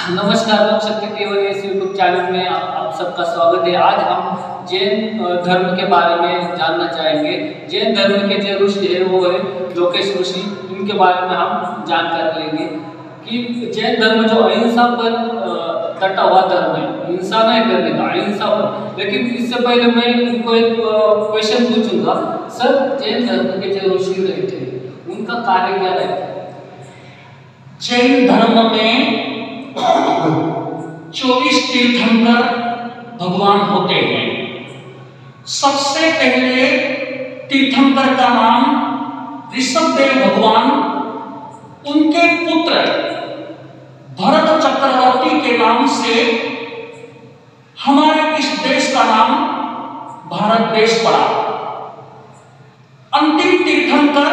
नमस्कार, लोक शक्ति केवल इस यूट्यूब चैनल में आप सबका स्वागत है। आज हम जैन धर्म के बारे में जानना चाहेंगे। जैन धर्म के जो ऋषि है वो है लोकेश ऋषि। इनके बारे में हम जानकारी लेंगे कि जैन धर्म जो अहिंसा पर डटा हुआ धर्म है, हिंसा नहीं करने का, अहिंसा पर। लेकिन इससे पहले मैं इनको एक क्वेश्चन पूछूंगा। सर, जैन धर्म के जो ऋषि रहते हैं उनका कार्य क्या रहता है? जैन धर्म में 24 तीर्थंकर भगवान होते हैं। सबसे पहले तीर्थंकर का नाम ऋषभदेव भगवान, उनके पुत्र भरत चक्रवर्ती के नाम से हमारे इस देश का नाम भारत देश पड़ा। अंतिम तीर्थंकर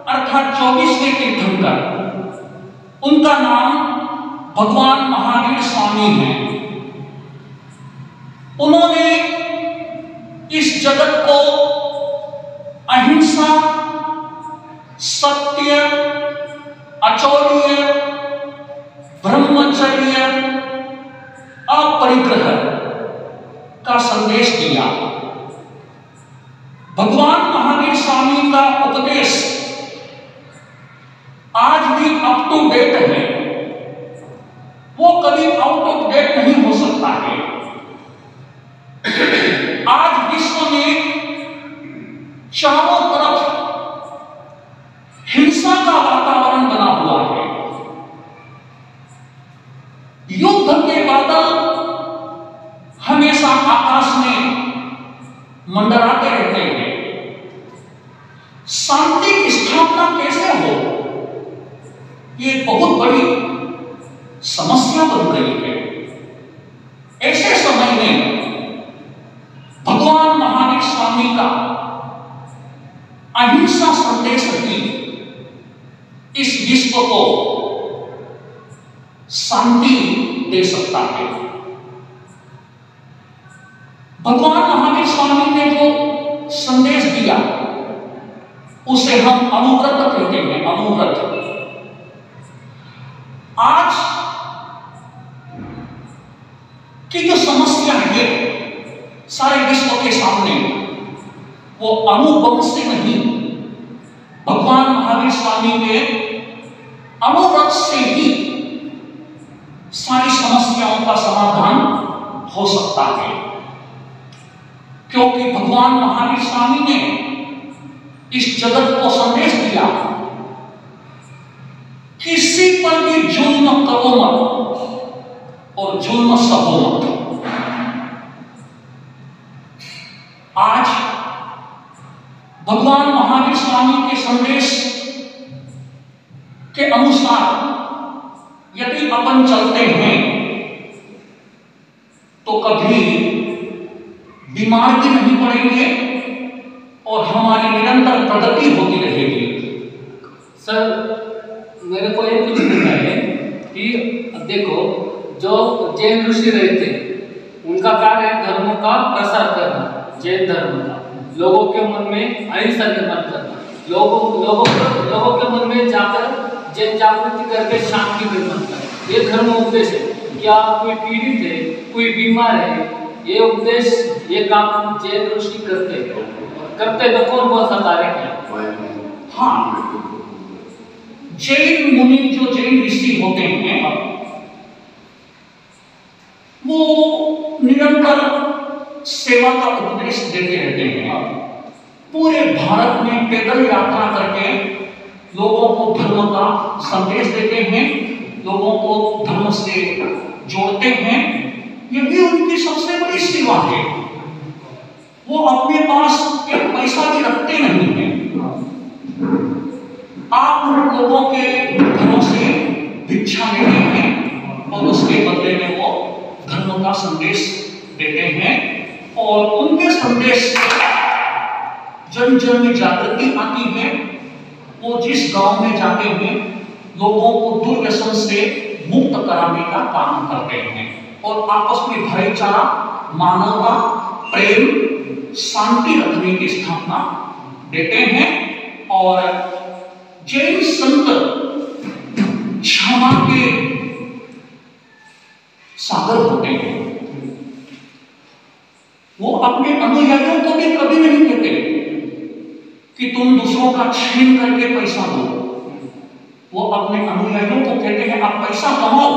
अर्थात 24वें तीर्थंकर, उनका नाम भगवान महावीर स्वामी हैं। उन्होंने इस जगत को अहिंसा, सत्य, अचौर्य, ब्रह्मचर्य, अपरिग्रह का संदेश दिया। भगवान महावीर स्वामी का उपदेश आज भी अप टू डेट है, वो कभी आउट ऑफ डेट नहीं हो सकता है। आज विश्व में चारों तरफ हिंसा का वातावरण बना हुआ है। युद्ध के बादल हमेशा आकाश में मंडराते रहते हैं। शांति की स्थापना कैसे हो, ये बहुत बड़ी समस्या बन गई है। ऐसे समय में भगवान महावीर स्वामी का अहिंसा संदेश ही इस विश्व को शांति दे सकता है। भगवान महावीर स्वामी ने जो संदेश दिया उसे हम अनुव्रत कहते हैं। अनुव्रत आज की जो समस्या है सारे विश्व के सामने, वो अनुभव से नहीं, भगवान महावीर स्वामी के अनुव्रत से ही सारी समस्याओं का समाधान हो सकता है। क्योंकि भगवान महावीर स्वामी ने इस जगत को संदेश दिया, किसी पर भी जुल्म करो मत और जुल्म सहो मत। आज भगवान महावीर स्वामी के संदेश के अनुसार यदि अपन चलते हैं तो कभी बीमार भी नहीं पड़ेंगे और हमारी निरंतर प्रगति होती रहेगी। सर, मेरे को ये पूछना है कि देखो, जो जैन ऋषि रहते उनका कार्य है धर्मों का प्रसार करना। जैन धर्म का लोगों के मन में अहिंसा निर्माण करना, लोगों के मन में जाकर जैन जागृति करके शांति निर्माण करना, ये धर्म उपदेश है। क्या कोई पीड़ित है, कोई बीमार है, ये उपदेश, ये काम जैन ऋषि करते तो कौन सा कार्य है? हाँ, जैन मुनि जो जैन ऋषि होते हैं वो निरंतर सेवा का उपदेश देते रहते हैं। पूरे भारत में पैदल यात्रा करके लोगों को धर्म का संदेश देते हैं, लोगों को धर्म से जोड़ते हैं। ये भी उनकी सबसे बड़ी सेवा है। वो अपने पास एक पैसा भी रखते नहीं है। आप उन लोगों के घरों से भिक्षा लेते हैं और उसके बदले में वो धर्म का संदेश देते हैं। और उनके संदेश से जन जन में जागृति आती है। वो जिस गांव में जाते हैं लोगों को दुर्व्यसन से मुक्त कराने का काम करते हैं और आपस में भाईचारा, मानवता, प्रेम, शांति रखने की स्थापना देते हैं। और जैन संत क्षमा के सागर होते हैं। वो अपने अनुयायियों को भी कभी नहीं कहते कि तुम दूसरों का छीन करके पैसा दो। वो अपने अनुयायियों को कहते हैं आप पैसा कमाओ,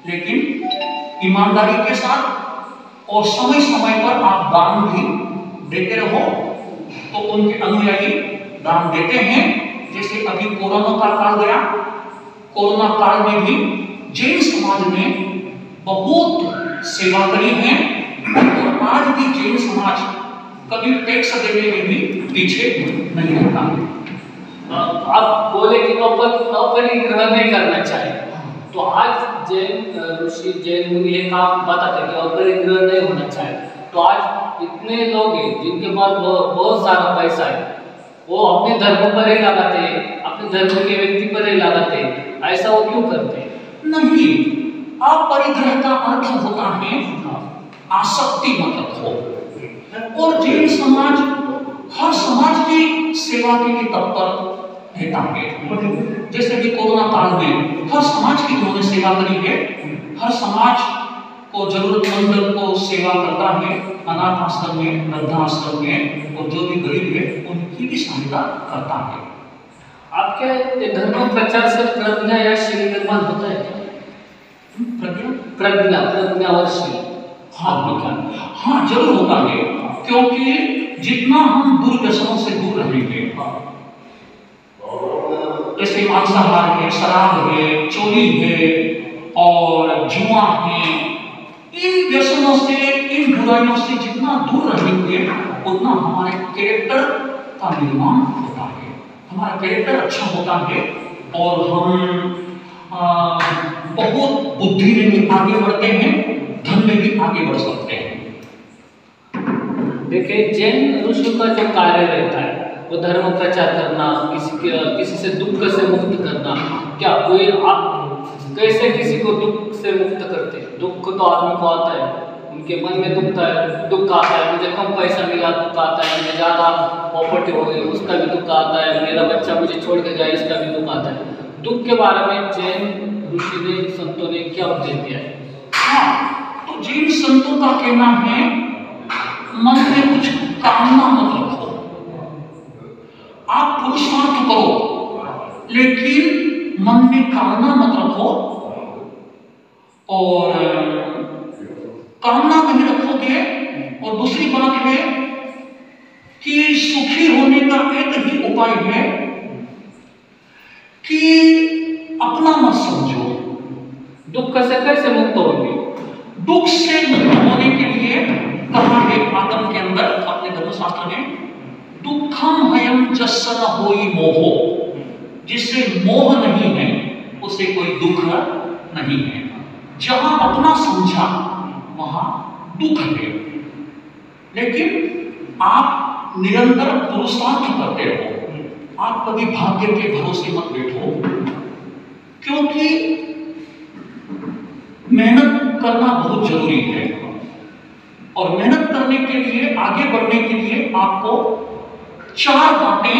लेकिन ईमानदारी के साथ और समय समय पर आप दान भी देते रहो। तो उनके अनुयायी दान देते हैं। जैसे अभी कोरोना का काल गया, कोरोना काल में भी जैन समाज ने बहुत सेवा करी है और आज भी जैन समाज कभी टैक्स देने में भी पीछे नहीं रहता। आप बोले कि अपरिग्रह नहीं करना चाहिए, तो आज जैन ऋषि जैन मुनि ये काम बताते कि अपरिग्रह नहीं होना चाहिए। तो आज इतने लोग हैं जिनके पास बहुत सारा पैसा है, वो अपने धर्म पर ही लगाते हैं, अपने धर्म के व्यक्ति पर ही लगाते हैं, ऐसा वो क्यों करते हैं? नहीं, अपरिग्रह का अर्थ होता है आसक्ति मत रखो। और जैन समाज हर समाज की सेवा के लिए तत्पर रहता है। जैसे कि कोरोना काल में हर समाज की उन्होंने सेवा करी है। हर समाज को जरूरतमंद को सेवा करता है, अनाथ आश्रम में, वृद्धाश्रम में, और जो भी गरीब है उनकी भी सहायता करता है। आपके धर्म प्रचार से प्रज्ञा या शील निर्माण होता है क्या? प्रज्ञा और शील हाँ जरूर होता है, क्योंकि जितना हम दुर्व्यसनों से दूर रहेंगे, जैसे मांसाहार है, शराब है, चोरी है और जुआ है, इन व्यसनों से, इन बुराइयों से जितना दूर रहेंगे उतना हमारे कैरेक्टर का निर्माण होता है, हमारा कैरेक्टर अच्छा होता है और हम बहुत बुद्धि में भी आगे बढ़ते हैं, धन में भी आगे बढ़ सकते हैं। देखिए, जैन ऋषि का जो कार्य रहता है वो धर्म प्रचार करना, किसी से दुख से मुक्त करना। क्या कोई आप कैसे किसी को दुख से मुक्त करते हैं? दुख तो आदमी को आता है, उनके मन में दुख आता है, मुझे कम पैसा मिला दुख आता है, मुझे ज़्यादा प्रॉपर्टी हो गई उसका भी दुख आता है, मेरा बच्चा मुझे छोड़ के जाए इसका भी दुख आता है। दुख के बारे में जैन ऋषि ने, संतों ने क्या उपदेश दिया है? हाँ, तो जैन संतों का कहना है मन में कुछ कामना मत रखो, आप पुरुषार्थ करो लेकिन मन में कामना मत रखो। और कामना नहीं रखोगे, और दूसरी बात है कि सुखी होने का एक ही उपाय है कि अपना मत समझो। दुख से कैसे मुक्त होंगे? दुख से मुक्त होने के लिए कहा है आदम के अंदर, अपने धर्मशास्त्र में, दुखम हयम जस्स न होई मोहो, जिससे मोह नहीं है उसे कोई दुख नहीं है। जहां अपना समझा वहां दुख है, लेकिन आप निरंतर पुरुषार्थ करते रहो, आप कभी भाग्य के भरोसे मत बैठो, क्योंकि मेहनत करना बहुत जरूरी है। और मेहनत करने के लिए, आगे बढ़ने के लिए आपको 4 बातें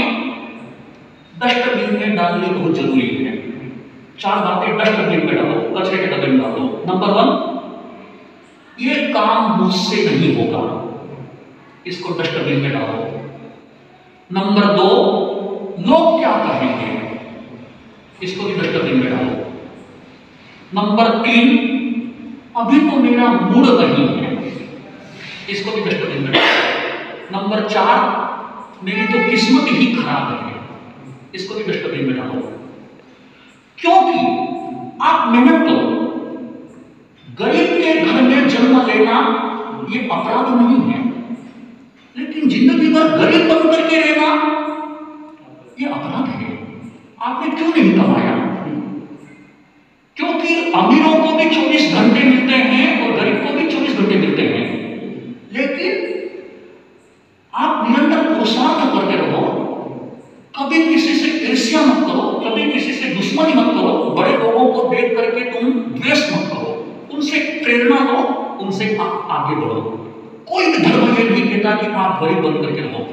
डस्टबिन में डालनी बहुत जरूरी है। 4 बातें डस्टबिन में डालो, कचरे के डब्बे में डालो। नंबर 1, ये काम मुझसे नहीं होगा, इसको डस्टबिन में डालो। नंबर 2, लोग क्या कहेंगे, इसको भी डस्टबिन में डालो। नंबर 3, अभी तो मेरा मूड नहीं है, इसको भी डस्टबिन में डालो। नंबर 4, मेरी तो किस्मत ही खराब है, इसको भी डस्टबिन में डालो। क्योंकि आप मेहनत करो, गरीब के घर में जन्म लेना ये अपराध नहीं है, लेकिन जिंदगी भर गरीब बन करके रहना ये अपराध है। आपने क्यों नहीं कमाया? क्योंकि अमीरों को भी 24 घंटे मिलते हैं और गरीब को भी 24 घंटे मिलते हैं, लेकिन आप निरंतर पुरुषार्थ करते रहो, कभी किसी से ईर्ष्या मत करो, कभी किसी से दुश्मनी मत करो, बड़े लोगों को देख करके तुम द्वेष मत करो, उनसे प्रेरणा लो, उनसे आप आगे बढ़ो। कोई भी धर्म ये नहीं कहता कि आप गरीब बन करके रहो,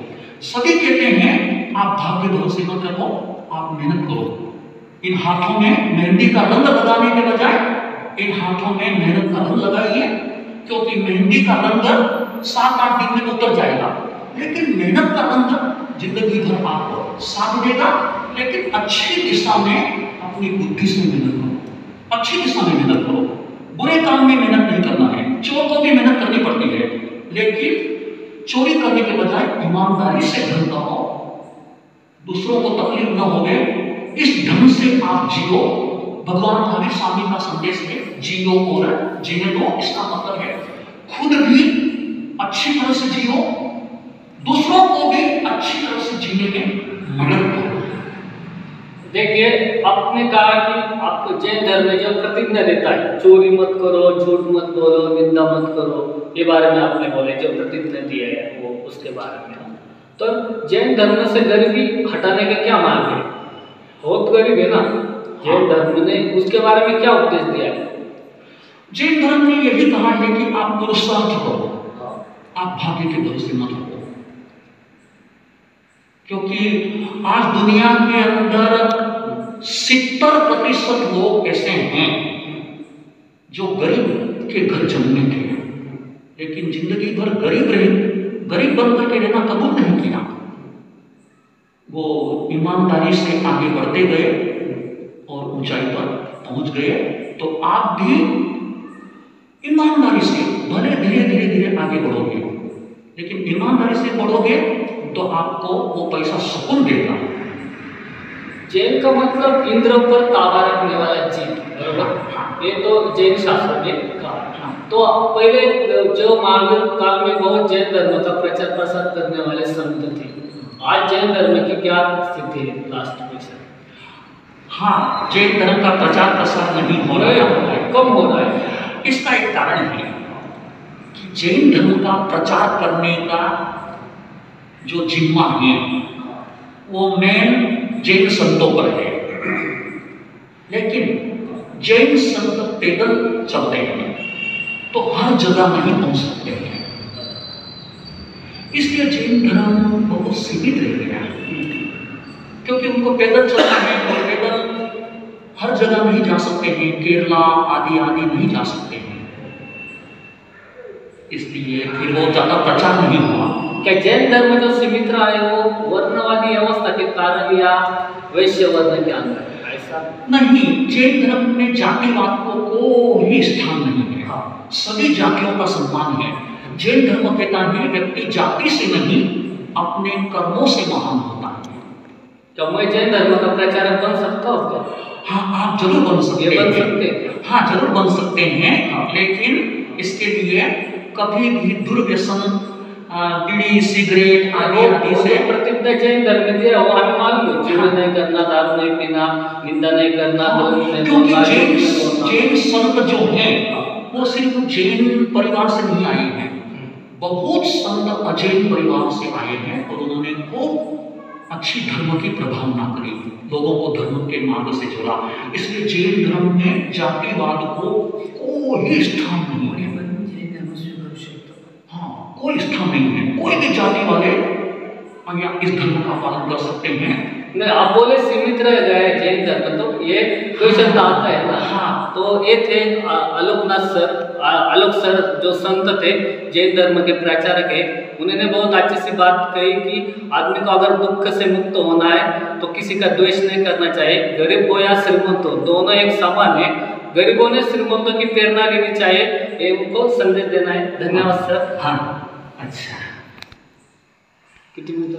सभी कहते हैं आप भाग्य भरोसे मत रहो, आप मेहनत करो। इन हाथों में मेहंदी का रंग लगाने के बजाय इन हाथों में मेहनत का रंग लगाइए, क्योंकि मेहंदी का रंग 7-8 दिन में उतर जाएगा, लेकिन मेहनत का रंग जिंदगी भर आपको साथ देगा। लेकिन अच्छी दिशा में अपनी बुद्धि से मेहनत करो, अच्छी दिशा में मेहनत करो। बुरे काम में मेहनत नहीं करना है। चोर को भी मेहनत करनी पड़ती है, लेकिन चोरी करने के बजाय ईमानदारी से धन कमाओ, दूसरों को तकलीफ न होवे, इस ढंग से आप जियो। भगवान महावीर स्वामी का संदेश है, जियो और जीने दो। इसका मतलब है खुद भी अच्छी तरह से जियो, दूसरों को भी अच्छी तरह से जीने में मदद करो। देखिए, आपने कहा कि आपको जैन धर्म में जो प्रतिज्ञा देता है, चोरी मत करो, झूठ मत बोलो, निंदा मत करो, ये बारे में आपने बोले जो प्रतिज्ञा दी है वो उसके बारे में। तो जैन धर्म से गरीबी हटाने का क्या मार्ग है? बहुत गरीब है ना जैन धर्म ने, उसके बारे में क्या उपदेश दिया है? जैन धर्म ने यही कहा है कि आप पुरुषार्थ करो, आप भाग्य के भरोसे मत रहो। क्योंकि आज दुनिया के अंदर 70% लोग ऐसे हैं जो गरीब के घर जन्मे थे, लेकिन जिंदगी भर गरीब बनकर के रहना कबूल नहीं किया। वो ईमानदारी से आगे बढ़ते गए और ऊंचाई पर पहुंच गए। तो आप भी ईमानदारी से भले धीरे आगे बढ़ोगे, लेकिन ईमानदारी से बढ़ोगे तो आपको वो पैसा सुकून देगा। जैन का मतलब इंद्र पर ताबा रखने वाला जीव, बरोबर? ये तो जैन शास्त्र में कहा। तो पहले जो महावीर काल में बहुत जैन धर्म का प्रचार प्रसार करने वाले संत थे, आज जैन धर्म की क्या स्थिति है? Last question. हाँ, जैन धर्म का प्रचार प्रसार नहीं हो रहा है, कम हो रहा है। इसका एक कारण है कि जैन धर्म का प्रचार करने का जो जिम्मा है वो मेन जैन संतों पर है, लेकिन जैन संत पैदल चलते हैं तो हर जगह नहीं पहुंच सकते हैं। इसलिए जैन धर्म बहुत सीमित रह गया है, क्योंकि उनको पैदल चलना है और पैदल हर जगह नहीं जा सकते हैं, केरला आदि नहीं जा सकते हैं। इसलिए फिर वो ज्यादा प्रचार नहीं हुआ। क्या जैन धर्म जो सीमित रहा है वो वर्णवादी अवस्था के कारण या वैश्य वर्ण के अंदर? ऐसा नहीं, जैन धर्म में जातिवाद को कोई स्थान नहीं है। सभी जातियों का सम्मान है। जैन धर्म कहता है व्यक्ति जाति से नहीं अपने कर्मों से महान होता है। क्या मैं जैन धर्म का प्रचारक बन सकता हूँ क्या? हाँ, आप जरूर बन सकते हैं। हाँ, जरूर बन सकते हैं। लेकिन इसके लिए कभी भी दुर्व्यसन, बीड़ी, सिगरेट आदि से प्रतिज्ञा जैन धर्म में दिया, वो हमें मालूम है। चोरी नहीं करना, दारू नहीं पीना, निंदा नहीं करना, क्योंकि जैन संत जो हैं वो सिर्फ जैन परिवार से नहीं आए हैं। बहुत संत अजैन परिवार से आए हैं और उन्होंने खूब अच्छी धर्म की प्रभावना करी, लोगों को धर्म के मार्ग से जोड़ा। इसलिए जैन धर्म में जातिवाद को कोई स्थान नहीं है। हाँ, कोई स्थान नहीं है। कोई भी जाति वाले इस धर्म का पालन कर सकते हैं। नहीं, आप बोले सीमित रह गए जैन धर्म, तो ये क्वेश्चन आता है ना। हाँ, तो ये थे आलोक सर जो संत थे जैन धर्म के प्रचारक है। उन्होंने बहुत अच्छी सी बात कही कि आदमी को अगर दुख से मुक्त होना है तो किसी का द्वेष नहीं करना चाहिए। गरीब हो या श्रीमंत हो, दोनों एक समान है। गरीबों ने श्रीमंतों की प्रेरणा लेनी चाहिए, ये उनको संदेश देना है। धन्यवाद सर। हाँ, अच्छा। कितनी